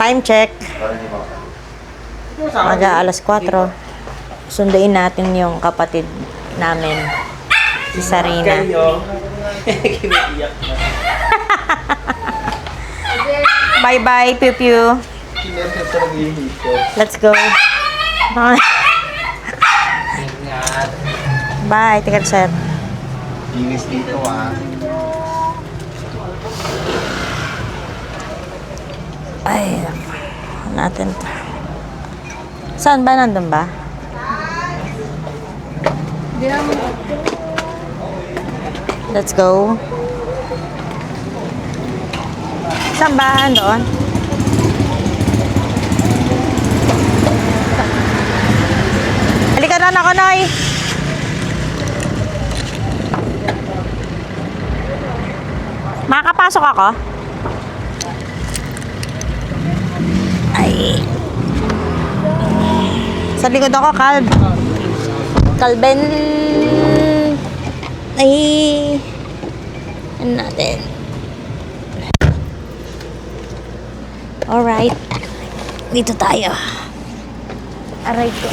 Time check. Maga alas 4. Sunduin natin yung kapatid namin. Si Sarina. Bye-bye, Pew Pew. Let's go. Bye, ticket set. Linis dito Ay, natin to. Saan ba? Nandun ba? Let's go. Saan ba? Doon? Halika na ako, Noy. Makakapasok ako? Ay. Sa likod ako, Calb. Calben. Ay. Ano natin? Alright. Dito tayo. Aray ko.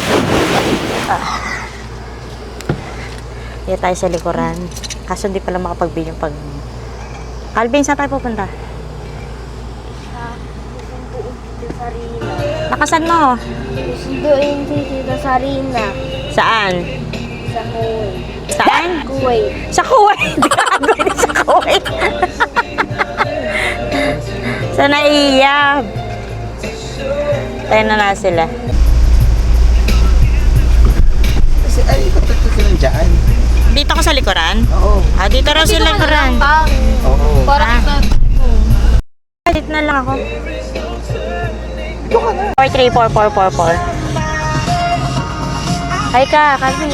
Dito tayo sa likuran. Kaso hindi pala makapag-video pag... Calvin, saan tayo pupunta? Nakasan mo? Susunduin si Tita Sarina. Saan? Sa Kuwait. Saan? Kuwait. Sa Kuwait. Gago, sa Kuwait. Sa Naiyab. Tayo na sila. Kasi ay, ikot sila dyan. Dito ko sa likuran? Oo. Dito raw sa likuran. Oo. Parang Dito na lang ako. 434444. Hi ka, Calvin.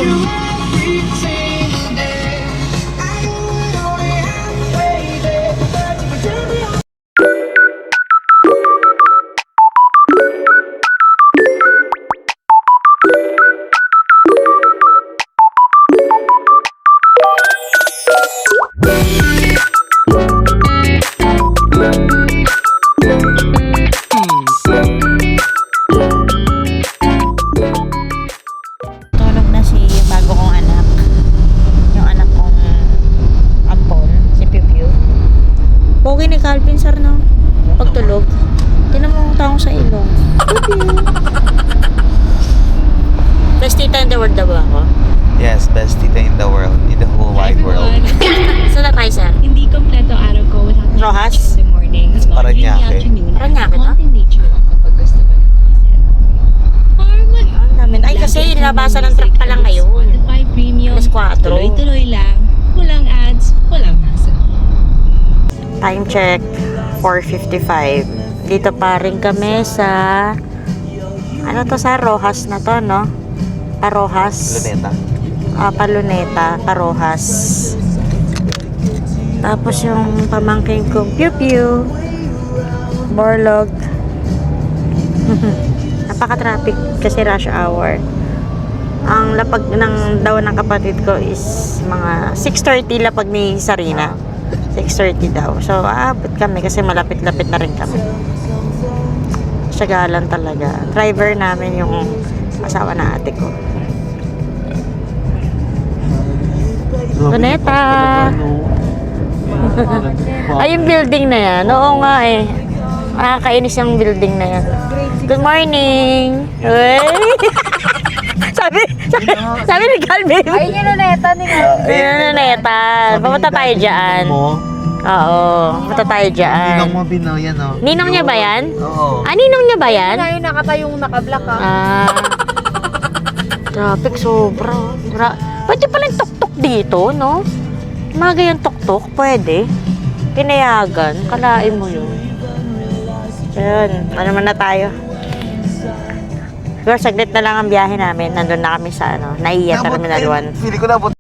Tulog na si bago kong anak. Yung anak kong ampon, si Pew Pew. Pogi ni Calvin, sir, no? Pagtulog. Tinan mo ang taong sa ilong. Pew Pew. Best tita in the world daw ba ako? Yes, best tita in the world. In the whole wide world. Saan na tayo, sir? Hindi kompleto araw ko without Rojas? in the morning. Paranaque. Paranaque to? Konting nature lang kapag gusto mo ng reason. Farmag. Ang dami. Ay, kasi nilabasa ng truck pa lang ngayon. Spotify Premium. Alas 4. Tuloy-tuloy lang. Walang ads. Walang hassle. Time check, 4:55. Dito pa rin kami sa... Ano to, sa Rojas na to, no? Parojas. Luneta. Paluneta, Parojas. Tapos yung pamangking kong Pew Pew. Borlog. Napaka-traffic kasi rush hour. Ang lapag ng daw ng kapatid ko is mga 6:30 lapag ni Sarina. 6:30 daw. So, aabot kami kasi malapit-lapit na rin kami. Siyagalan talaga. Driver namin yung asawa na ate ko. Luneta! Ay, yung building na yan. Oo nga eh. Nakakainis yung building na yan. Good morning! Uy! sabi ni Calvin. Ayun yung luneta ni Luneta. Pumunta tayo dyan. Oo. Pumunta tayo dyan. Ninong mo binoyan, no? Ninong niya ba yan? Oo. Ninong niya ba yan? Ngayon nakatayong nakablock ka. Traffic sobra. Pwede pala yung tuk-tuk dito, no? Mga ganyan tuk-tuk, pwede. Pinayagan, kalain mo yun. Ayun, ano man na tayo. Siguro saglit na lang ang biyahe namin. Nandun na kami sa Naiya Terminal 1. Pili ko na abot.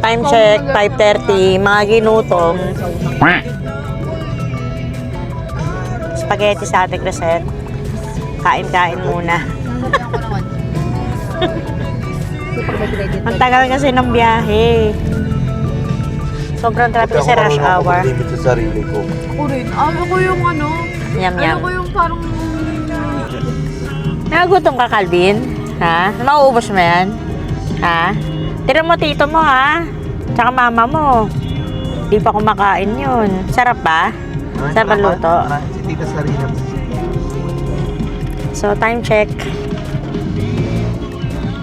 Time check, 5:30. Mga ginutom. Spaghetti sa Ate Crescent. Kain-kain muna. Ang tagal kasi ng biyahe. Sobrang traffic sa rush hour. Sa sarili ko. Ako rin. Ano ko yung ano? Yum, Ano yum. ko yung parang... Nagutom ka, Calvin? Ha? Mauubos mo yan? Ha? Tira mo tito mo, ha? Tsaka mama mo. Di pa kumakain yun. Sarap ba? Sarap ang luto. Si Tita Sarina. So, time check.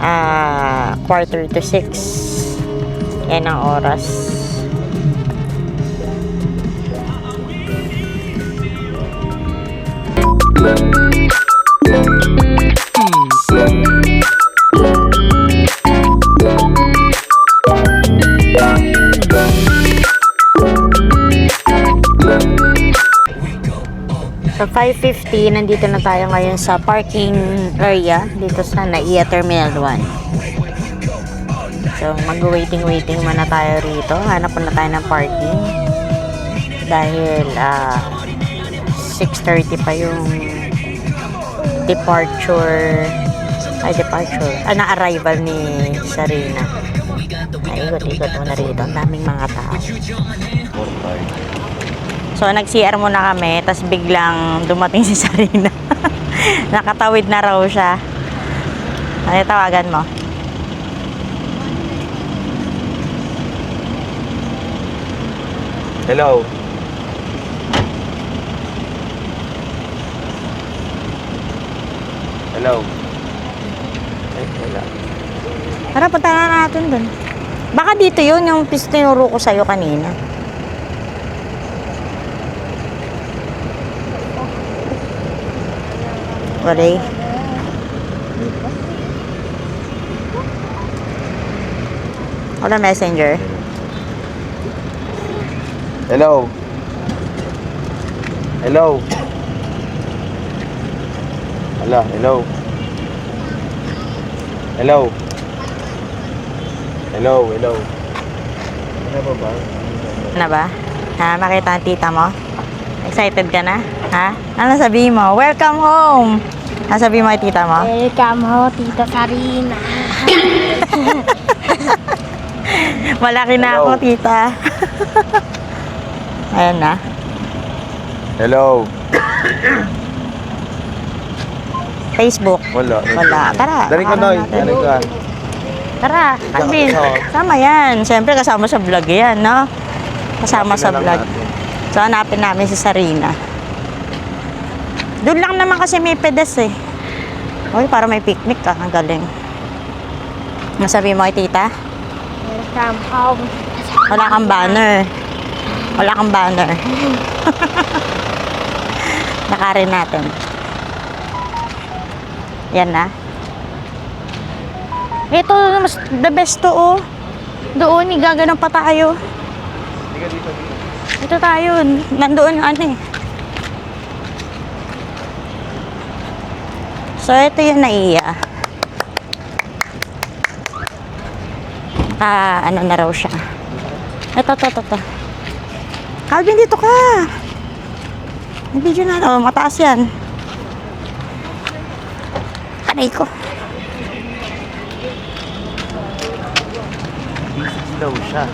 5:45. Yan ang oras. So, 5:50, nandito na tayo ngayon sa parking area dito sa NAIA Terminal 1. So, mag-waiting muna tayo rito. Hanap na tayo ng parking. Dahil, 6:30 pa yung na-arrival ni Sarina. Ay, ikot-ikot muna rito. Ang daming mga tao. So, nag-CR muna kami, tapos biglang dumating si Sarina. Nakatawid na raw siya. Ano tawagan mo? Hello. Hello. Ay, wala. Tara, punta na natin dun. Baka dito yun, yung tinuro ko sa'yo kanina. Wala. Wala messenger. Hello. Hello. Hello. Hello. Hello. Hello. Hello. Ano ba? Na ba? Ha, makita ang tita mo? Excited ka na? Ha? Ano sabihin mo? Welcome home! Ano sabihin mo kay tita mo? Welcome ho, Tita Sarina. Malaki na Hello. ako, tita. Ayan na. Hello. Facebook. Wala. Wala. Tara. Dali ka, araw Noy. natin. Dali ka. Tara, Calvin. Oo. Sama yan. Siyempre, kasama sa vlog yan, no? Kasama sa Hanapin na vlog. lang natin. So, hanapin namin si Sarina. Doon lang naman kasi may pedes eh. Uy, para may picnic ka. Ang galing. Nasabi mo kay tita? Welcome home. Wala kang banner. Wala kang banner. Nakarin natin. Yan na. Ito, mas the best to, oh. Doon, gaganon pa tayo. Ito tayo. Nandoon yung ano eh. So, ito yung NAIA. Ano na raw siya. Ito. Calvin, dito ka. May video na. Oh, mataas yan. Kanay ko. Busy daw siya.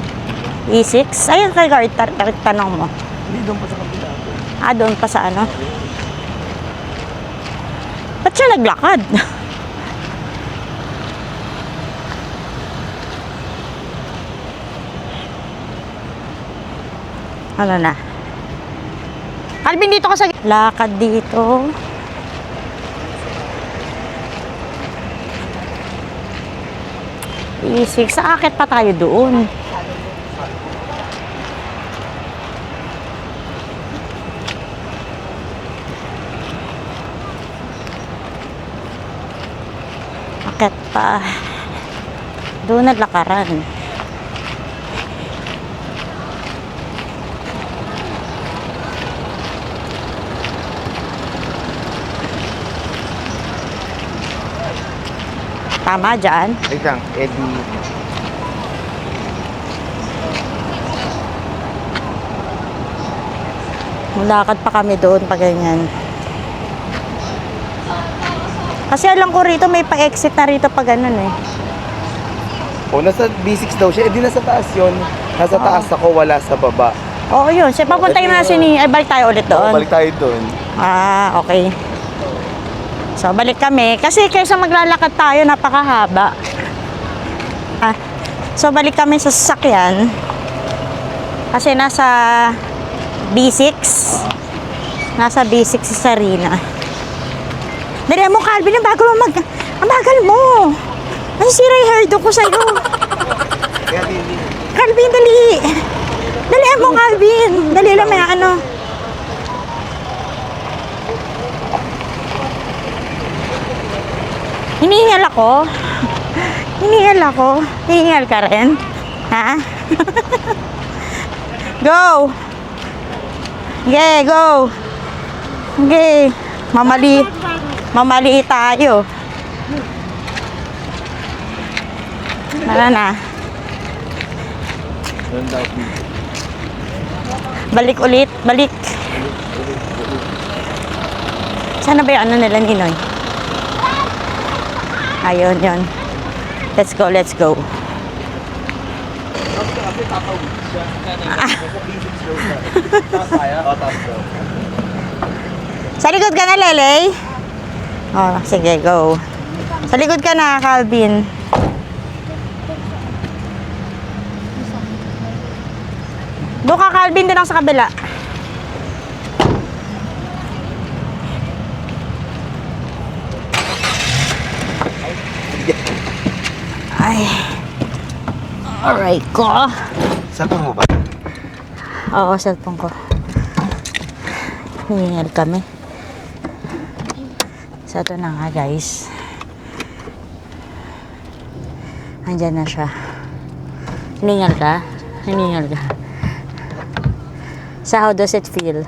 E6? Ayun kay guard, tanong mo. Hindi doon pa sa kapila. Doon pa sa ano? Ba't siya naglakad? Ano na? Calvin, dito ka sa... Lakad dito. E6. Aakit pa tayo doon. Akit pa. Doon naglakaran. Tama dyan. Wait lang, Eddie. Mulakad pa kami doon pa ganyan. Kasi alam ko rito may pa-exit na rito pa ganun eh. O, nasa B6 daw siya. Eh, di nasa taas yun. Nasa taas ako, wala sa baba. Oo, yun. Siya, papuntahin na ay, balik tayo ulit doon. Balik tayo doon. Ah, okay. So, balik kami. Kasi kaysa maglalakad tayo, napakahaba. Ah, so, balik kami sa sasakyan. Kasi nasa B6. Nasa B6 si Sarina. Dali mo, Calvin, ang bagal mo ang bagal mo. Nasisira yung hairdo ko sa'yo. Calvin, dali. Dali mo, Calvin. Dali lang, may ano. Hinihingal ako. Hinihingal ako. Hinihingal ka rin? Ha? Go! Okay, go! Okay. Mamali tayo. Tara na. Balik ulit. Balik. Sana ba yung ano nila, Ninoy? Ayun, yun. Let's go, let's go. Sa likod ka na, Lele? Oh, sige, go. Sa likod ka na, Calvin. Doon ka, Calvin, din ako sa kabila. Ay. Alright ko. Saan mo ba? Oo, cellphone ko. Hihingal kami. So, ito na nga, guys. Andyan na siya. Hiningal ka? Hiningal ka. So, how does it feel?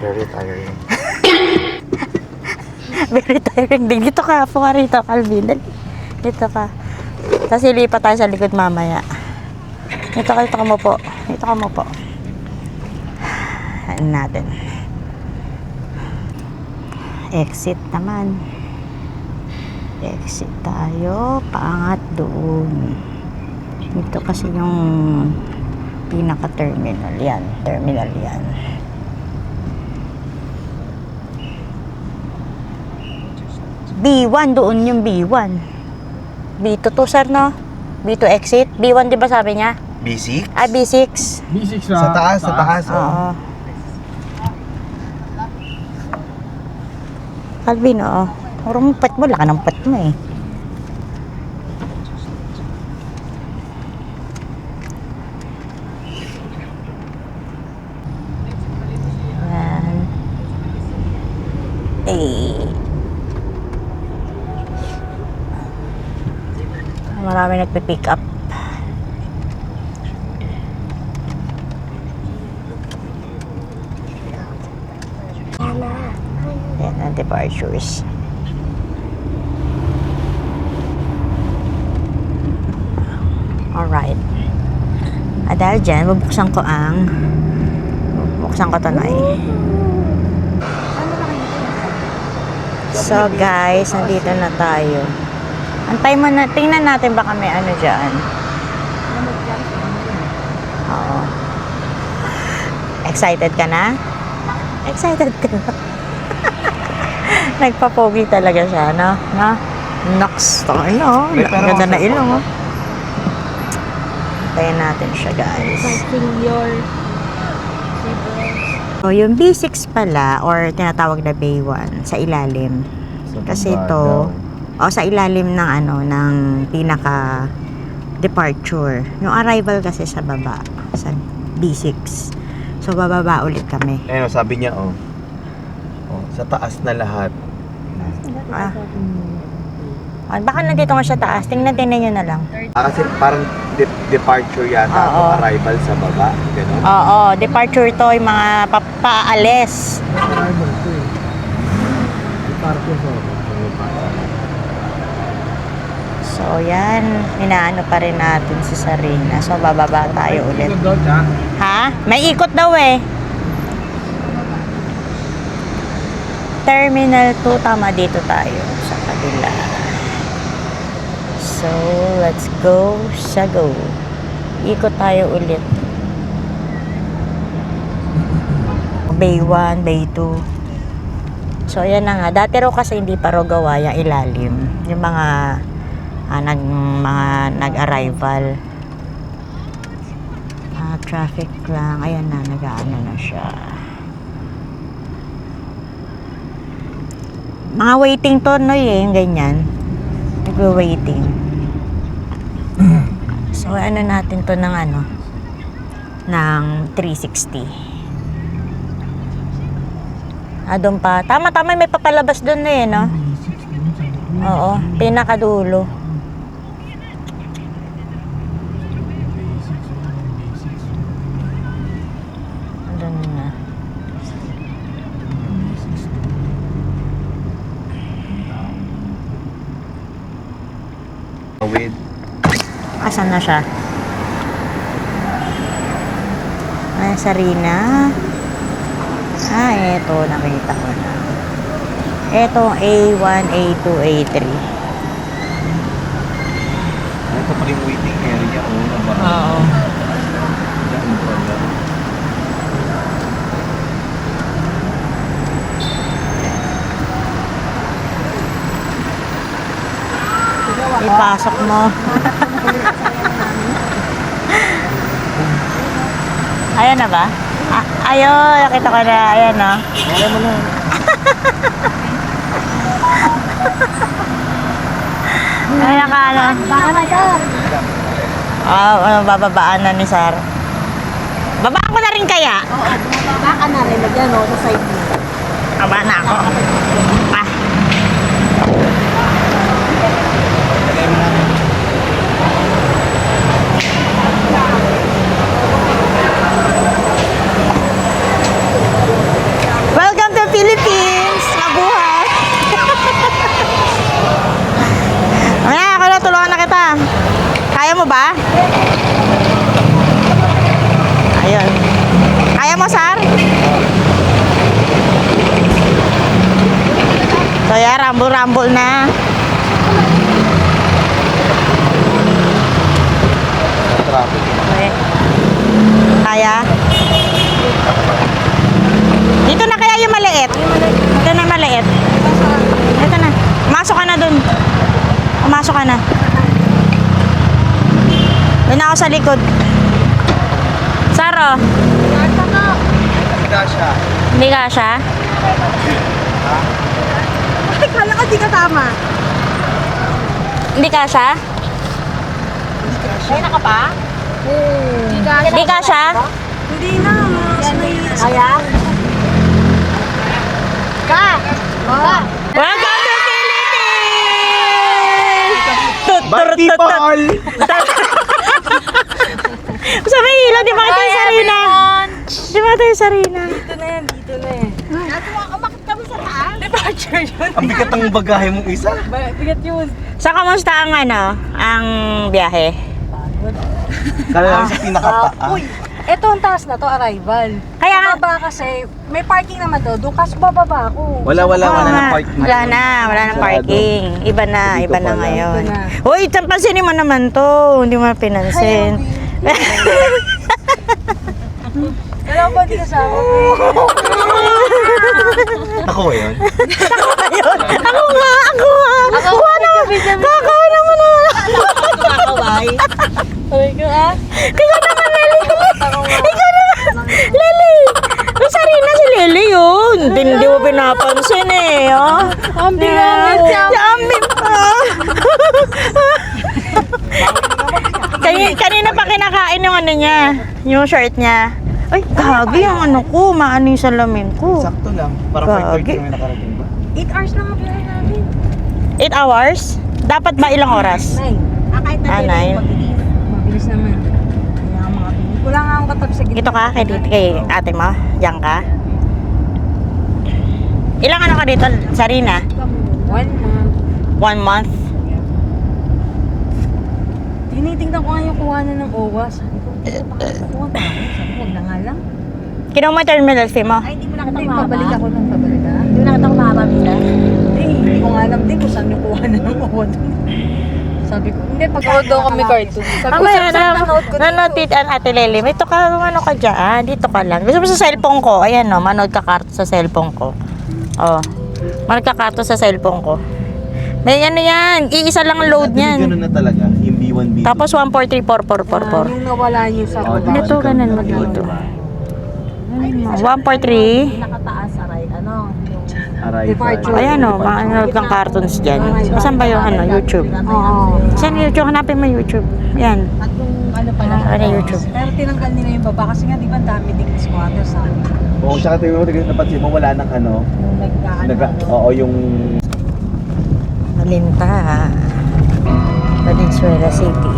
Very tiring. Very tiring din. Dito ka, puka rito, Calvin. Dito ka. Tapos ilipat tayo sa likod mamaya. Dito ka mo po. Dito ka mo po. Ano natin. Exit naman. Exit tayo. Paangat doon. Ito kasi yung pinaka-terminal yan. Terminal yan. B1 doon yung B1. B2 to, sir, no? B2 exit. B1, di ba sabi niya? B6? Ah, B6. B6 na. Sa taas, sa taas. Oo. Calvin, oo. Parang pat mo, laka ng pat mo eh. Ayan. Eh. Marami nagpipick up. Ayan ang departures. Alright. At dahil dyan, bubuksan ko to na eh. So guys, nandito na tayo. Antay mo na, tingnan natin baka may ano dyan. Oo. Excited ka na? Excited ka na? Nagpapogi talaga siya, no? No? Nox. Ano? Ganda na ilong, oh. Antayin natin siya, guys. Senior. So, yung B6 pala, or tinatawag na B1, sa ilalim. Kasi ito, sa ilalim ng ano, ng pinaka departure. Yung arrival kasi sa baba, sa B6. So, bababa ulit kami. Ayun, sabi niya, sa taas na lahat. Baka nandito nga siya taas. Tingnan nyo na lang. Kasi parang departure yata, Oo. arrival sa baba. Ganun. Oo, departure to, yung mga paalis. Arrival ko eh. Departure ko. So, yan. Inaano pa rin natin si Sarina. So, bababa tayo ulit. Ikot doon, ha? Ha? May ikot daw eh. Terminal 2, tama dito tayo sa kabila. So, let's go sa go. Ikot tayo ulit. Bay 1, Bay 2. So, ayan na nga. Dati raw kasi hindi pa raw gawa yung ilalim. Yung mga nag-arrival. Traffic lang. Ayan na, nag-aano na siya. Mga waiting to, no, yung ganyan. Nagwe-waiting. So, ano natin to ng ng 360. Doon pa. Tama, may papalabas doon na no? Oo, pinakadulo. Doon na. With Asan na siya? Ay, Sarina. Eto, nakita ko na. Eto, A1, A2, A3. ito pa rin waiting area. Oo. Yan pala. Ipasok mo. Ayan na ba? Ayun, nakita ko na. Ayan na. Alam mo na. Ayan ka ano. Baka na, sir. Bababaan na ni Sar. Babaan ko na rin kaya? Oo, baka na rin. Lagyan, no, sa side mo. Aba na ako. Welcome to Philippines! Mabuhay! Mamaya ako na, tulungan na kita. Kaya mo ba? Ayun. Kaya mo, Sar? So, yeah, rumble-rumble na. Traffic. Okay. Kaya? Dito na kaya yung maliit? Ito na maliit. Ito na. Masok ka na dun. Masok ka na. Doon ako sa likod. Saro, Hindi siya. hindi ka siya? Ay, kala ko di ka tama. Hindi ka siya? Ay, naka pa? Hindi ka siya? Hindi na. Kaya? Ka! Welcome to Philippines! Bye, people! Sa may hilo, di ba kita yung Sarina? Di ba kita yung Sarina? Dito na yan. Umakit kami sa taas. Departure yun. Ang bigat ng bagahe mong isa. Bigat yun. So, kamusta ang ang biyahe? Kala lang sa pinakataas. Uy, eto ang taas na to, arrival. Kaya nga, Baba kasi, may parking naman to. Doon kasi bababa ako. Wala na parking. Wala na Masyado. parking. Iba na Dito pala. ngayon. Dito na. Uy, pansinin mo naman to. Hindi mo pinansin. Wala ko ba di kasama? Ako ba yun? Ako nga. Kuha naman. Kakaw naman naman. Kumakaway. Sabi ko, ah? Kaya naman, Lily. Ikaw naman. Lily. May Sarina si Lily yun. Hindi mo pinapansin eh. Oh. Ambing. Ambing pa. Kanina pa kinakain yung niya. Yung shirt niya. Ay, gagi yung ko. Maano yung salamin ko. Sakto lang. Parang Gagi. 5:30 kami nakarating ba? 8 hours lang ang biyahe namin. 8 hours? Dapat ba ilang oras? 9. Kahit na Ah, 9. Mabilis naman. Kaya ang mga pinig. Wala nga akong katabi sa gitna. Dito ka kay ate mo? Diyan ka? Ilang ano ka dito, Sarina? 1 month. 1 month? Tinitingnan ko nga yung kuhanan ng OWA. Sabi ko, kuha pa ako. Sabi ko, wag na nga lang. Kinuha mo yung terminal fee mo? Ay, hindi mo nakita ko pabalik ako nung pabalik ka. Hindi mo nakita ko makakabila. Hindi ko nga alam din kung saan yung kuhanan ng OWA doon. Sabi ko, Hindi, pag daw kami cartoon. Mamaya nanonood Ate Lely. May ano ka dyan. Dito ka lang. Gusto mo sa cellphone ko? Ayan no, manood ka karto sa cellphone ko. Oh. Manood ka karto sa cellphone ko. May ano yan. Iisa lang ang load niyan. Ganun na talaga. Yung B1, B2. Tapos 1434444. Yung nawala niyo sa baba. Dito, ganun mo dito. 143. Nakataas, aray. Ano? Aray. Departure. Ayan o, manood ng cartoons dyan. Saan ba yung ano, YouTube? Oo. Saan YouTube? Hanapin mo YouTube. Yan. At nung ano pala. Ano YouTube? Pero tinanggal nila yung baba kasi nga di ba dami ding squatter sa amin. Oo, tsaka tingnan mo, napansin mo, wala ng ano. Yung nagkaano. Oo, yung... Malinta. Valenzuela City.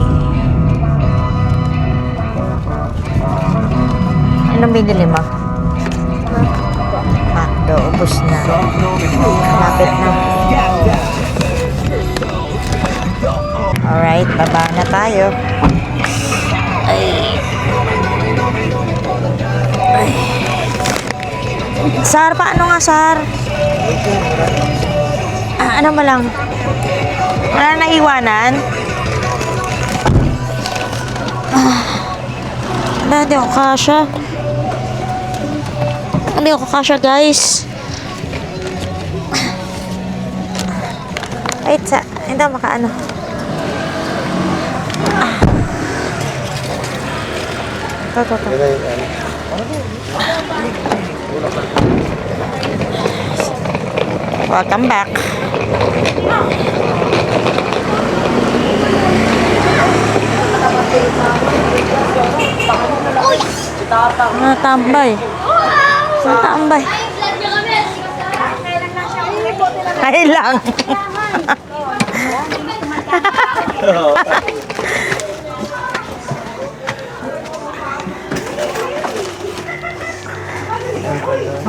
Anong binili mo? Do, ubos na. Malapit na. Alright, baba na tayo. Ay. Ay. Sar, paano nga, Sar? Ano mo lang? Wala na iwanan? Hindi ako kasha. Hindi ako kasha, guys. Wait, hindi ako makaano. Ito. Welcome back. Natambay. Natambay. Ay lang.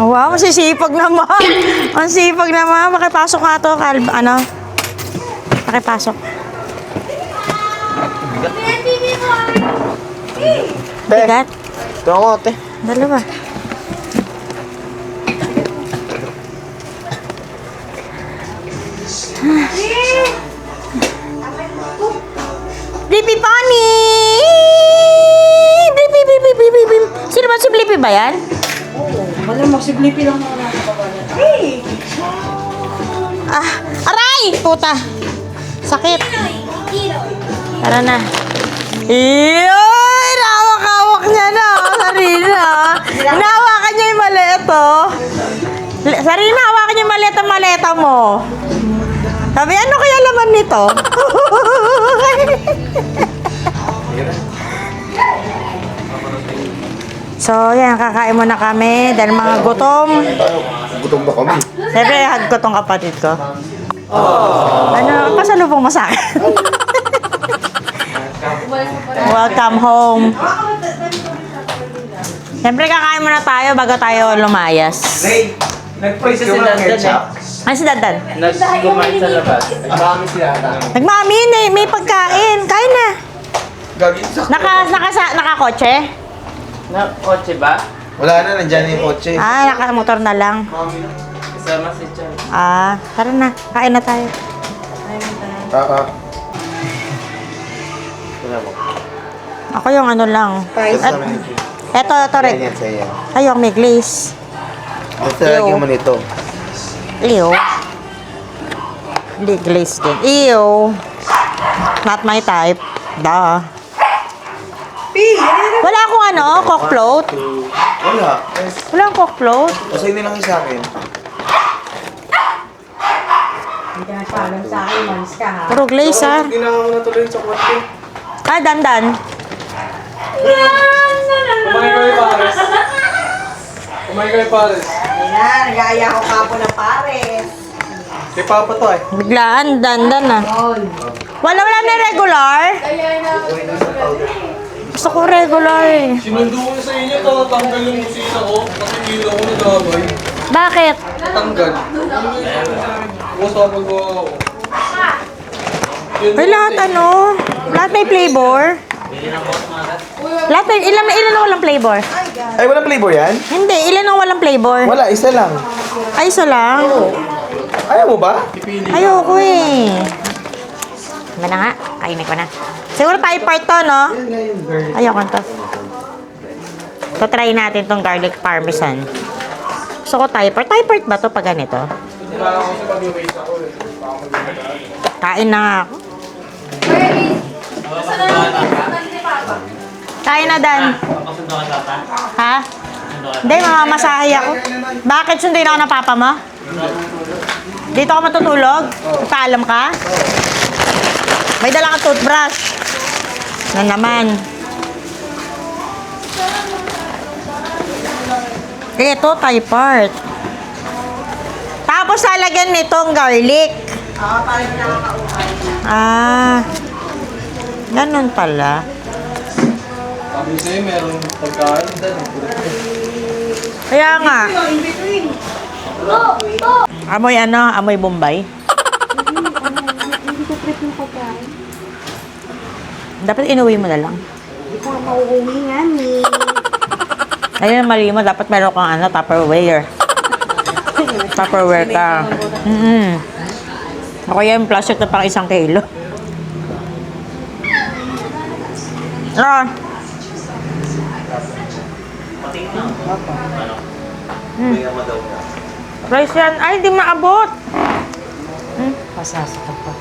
Wow, masisipag naman. Ang sipag naman. Makipasok nga to, ano? Makipasok. Bigat. Ito ako, ate. Dalawa. Blippi Bunny! Blippi. Sino ba si Blippi ba yan? Wala mo, si Blippi lang mga nasa baba niya. Hey! Aray! Puta! Sakit. Tara na. Iyoy! Nawak-awak niya na. Sarina. Hinawakan niya yung maleta. Sarina, hawakan niya yung maleta mo. Sabi, ano kaya laman nito? So, yan, kakain muna kami dahil mga gutom. Gutom ba kami? Siyempre, hag ko tong kapatid ko. Ano, pasalubong mo sa akin? Welcome home. Siyempre, kakain muna tayo bago tayo lumayas. Ray, nag-praise ka mga ketchup? Ay, si Dadan. Nag-kumain sa labas. Marami sila ata. Nagmami, may pagkain. Kain na. Gagi, sakto. Nakakotse? Na, kotse ba? Wala na, nandyan yung kotse. Nakamotor na lang. Kasama si Chan. Tara na. Kain na tayo. Wala mo. Ako yung ano lang. Eto, Rick. Yan, sa'yo. Ayok, may glaze. Basta lagyan mo nito. Ew. Hindi glaze din. Ew. Not my type. Duh. Wala akong ano, cock float. Wala. Wala akong cock float. Kasi hindi lang yung sa akin. Hindi ka nagpaalam sa akin, malis ka ha. Puro glaze, ha? Ginawa mo na tuloy yung chocolate ko. Dandan. Kumain kayo pares. Ayan, nag-aaya ko kapo ng pares. Kay Papa to eh. Biglaan, dandan na. Wala na regular. Gusto ko regular eh. Sinundo ko na sa inyo, tatanggal yung musina ko. Kasi hindi ako nagabay. Bakit? Tanggal. Basta magawa ako. Ay, lahat ano? Lahat may flavor. Lahat may, ilan ang walang flavor? Ay, walang flavor yan? Hindi, ilan ang walang flavor? Wala, isa lang. Ay, isa lang. Ayaw mo ba? Ayoko eh. Tama na nga. Kainin ko na. Siguro tayo part to, no? Ayoko to. So, try natin tong garlic parmesan. Gusto ko Thai part. Thai part ba to pag ganito? Kain na nga ako. Kain na, Dan. Ha? Hindi, mamamasahe ako. Bakit sunduin ako ng papa mo? Dito ako matutulog? Paalam ka? May dala kang toothbrush. Na naman. Ito, Thai part. Tapos lalagyan nitong garlic. Ah. Ganun pala. Sabi sa'yo, meron pagkain doon. Kaya nga. Amoy ano? Amoy Bombay. Hindi ko trip yung pagkain. Dapat inuwi mo na lang. Hindi ko mauuwi nga, ni. Ayun ang mali mo. Dapat meron kang ano, Tupperware. Tupperware ka. Ako yung plastic na pang 1 kilo. Ah. Rice yan. Ay, hindi maabot. Pasasakot pa.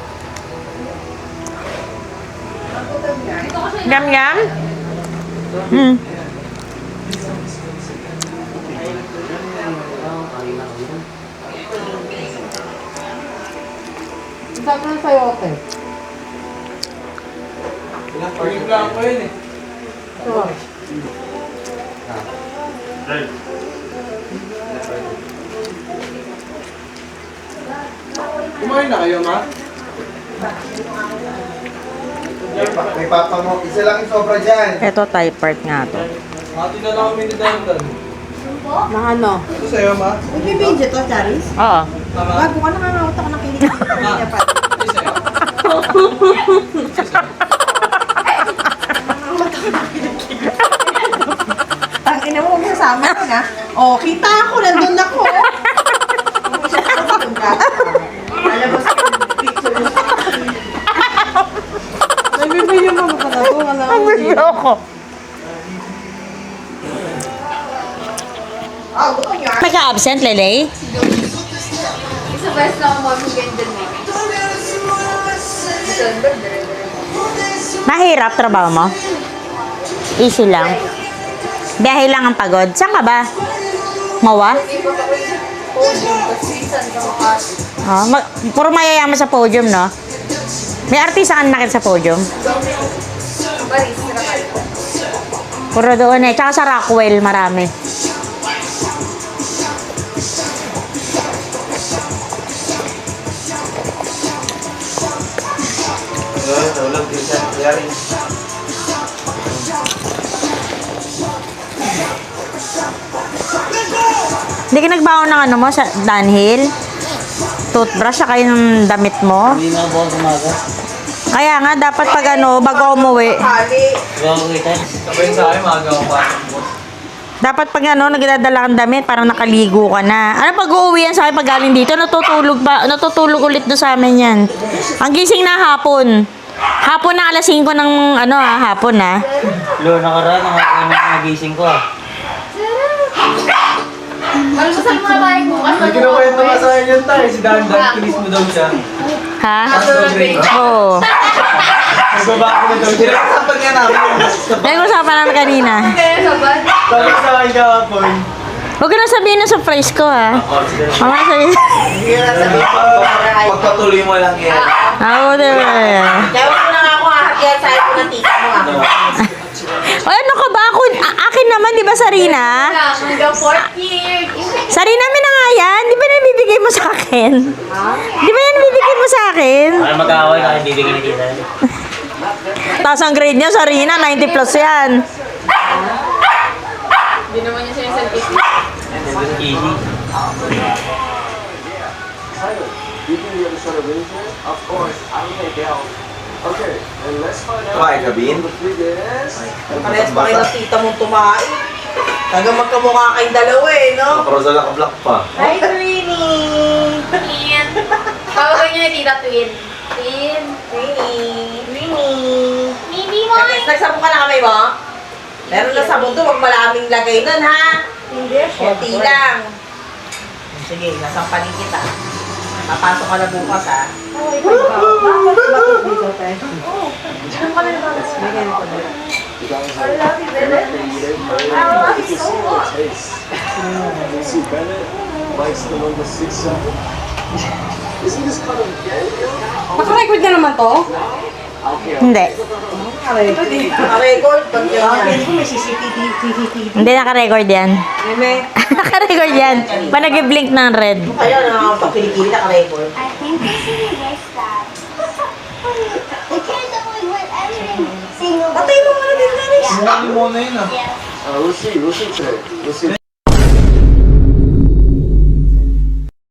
Yum, yum. Sabi na sa'yo, okay. Yung plan ko yun eh. Kumain na kayo, ma? May papa mo. Isa lang yung sobra dyan. Ito, Thai part nga to. Hati na lang kami ni Dandan. Nang ano? Ito sa'yo, ma? Nagbibidyo to, Charis? Oo. Tama? Bago ka nakangawat ako ng kilig. Kanina pa. Ito sa'yo. Ang ina mo, masama ko na. Oh, kita ako, nandun ako. Lalabas ko yung picture mo. Nagbibidyo mo pa na to. Ang gusto ko. Nagka-absent, Lele? Isa best lang mo kung ganda mo. Mahirap trabaho mo? Easy lang. Biyahe lang ang pagod. Saan ka ba? Mawa? Ah, puro mayayaman sa podium, no? May artista ka nakita sa podium? Puro doon eh. Tsaka sa Rockwell, marami. Hindi ka nagbaon ng ano mo sa Dunhill? Toothbrush, saka yung damit mo? Hindi na ako umaga. Kaya nga, dapat pag ano, bago umuwi. Bago kita. Sabihin sa akin, maaga ako pa. Dapat pag ano, nagdadala kang damit, parang nakaligo ka na. Ano pag uuwi yan sa akin pag galing dito, natutulog ulit doon sa amin yan. Ang gising na hapon. Hapon na alas 5 ng ano hapon na. Lo, nakaraan, nagising ko ah. Alam mo saan mga bahay bukas Hindi kinukwento ka sa akin yun tayo. Si Dandan, kinis mo daw siya. Ha? Drink. Oo. Nagbaba ako na daw siya. Sampag nga namin. Nag-usapan namin kanina. kaya sa bad. Sabi sa akin kahapon. Huwag ka na sabihin na surprise ko ha. Mamaya sabihin. Pagpatuloy mo lang yan. Oo, diba? Gawin mo na nga ako, ahakyan sa akin ng tita mo ako. Ay, ano ka ba? Akin naman, di ba, Sarina? Hanggang 4th year. Sarina, may na nga yan. Di ba nabibigay mo sa akin? Di ba yan nabibigay mo sa akin? Ay, mag-aaway na, hindi bigyan ni kita. Tapos ang grade niya, Sarina, 90 plus yan. Hindi naman yung sinasabi. Easy. Kumain ka, Bin? Parehas pa kayo ng tita mong tumain. Taga magkamukha kayong dalawa eh, no? Pero sa naka-block pa. Hi, Trini! Tawagan niyo yung tita twin. akin. Mimi mo! Nagsabong ka na kamay mo? Meron na sabon doon, huwag malaming lagay nun ha. Hindi, Kunti lang. Sige, nasampaling kita. Papasok ka na bukas ha. Makarecord na naman to? Hindi. Naka-record pag yun. Hindi naka-record yan. Naka-record yan. Pa nag-blink ng red. Kaya nakakapagpiligili naka-record. I think this is this that. The kids always went everything single. Patay mo muna din, Garis. Mukha mo na yun ah. Yeah. We'll see today. We'll see.